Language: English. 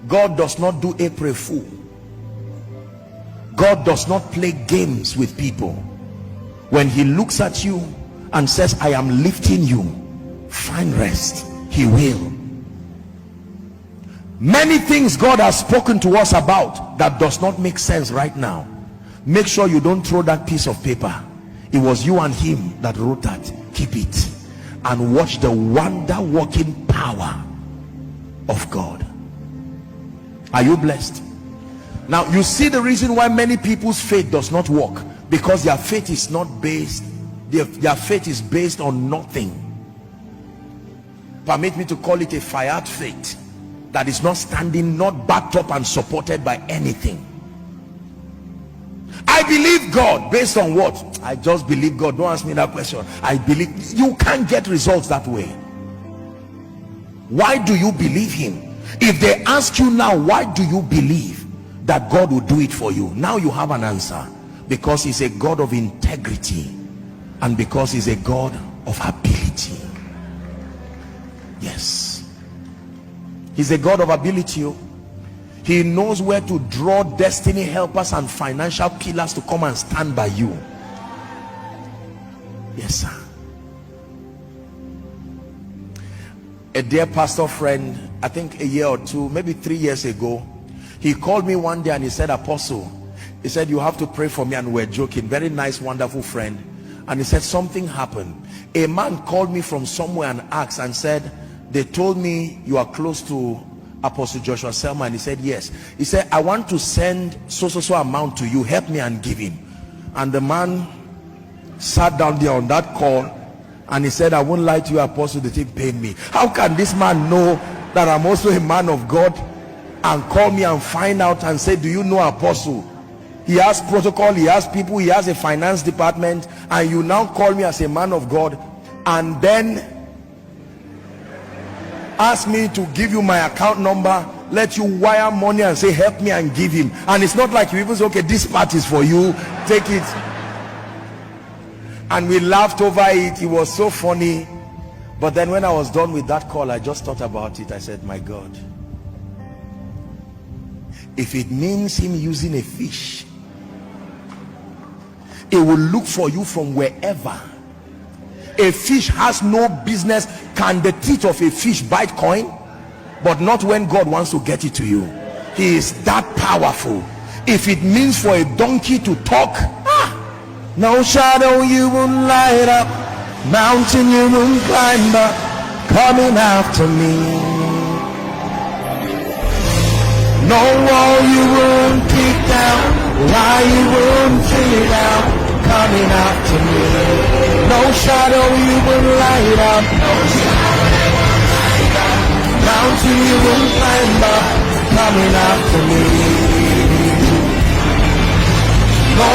God does not do April Fool. God does not play games with people. When he looks at you and says, I am lifting you, find rest, he will. Many things God has spoken to us about that does not make sense right now. Make sure you don't throw that piece of paper. It was you and him that wrote that. Keep it and watch the wonder working power of God. Are you blessed? Now you see the reason why many people's faith does not work, because their faith is not based, their faith is based on nothing. Permit me to call it a fiat faith that is not standing, not backed up and supported by anything. I believe God based on what? I just believe God. Don't ask me that question. I believe. You can't get results that way. Why do you believe him? If they ask you now, why do you believe that God will do it for you? Now you have an answer. Because he's a God of integrity, and because he's a God of ability. Yes, he's a God of ability. He knows where to draw destiny helpers and financial pillars to come and stand by you. Yes, sir. A dear pastor friend, I think a year or two, maybe 3 years ago, he called me one day and he said, Apostle, he said, you have to pray for me. And we're joking. Very nice, wonderful friend. And he said, something happened. A man called me from somewhere and asked and said, they told me you are close to Apostle Joshua Selman. And he said, yes. He said, I want to send so amount to you, help me and give him. And the man sat down there on that call and he said, I won't lie to you, Apostle, they didn't pay me. How can this man know that I'm also a man of God and call me and find out and say, do you know Apostle? He has protocol, he has people, he has a finance department, and you now call me as a man of God and then ask me to give you my account number, let you wire money and say help me and give him. And it's not like you even say, okay, this part is for you, take it. And we laughed over it. It was so funny. But then when I was done with that call, I just thought about it. I said, my God, if it means him using a fish, it will look for you from wherever. A fish has no business. Can the teeth of a fish bite coin? But not when God wants to get it to you. He is that powerful. If it means for a donkey to talk, no shadow you won't light up, mountain you won't climb up, coming after me. No wall you won't kick down, lie you won't figure out, coming after me. No shadow you won't light up, mountain you won't climb up, coming after me. No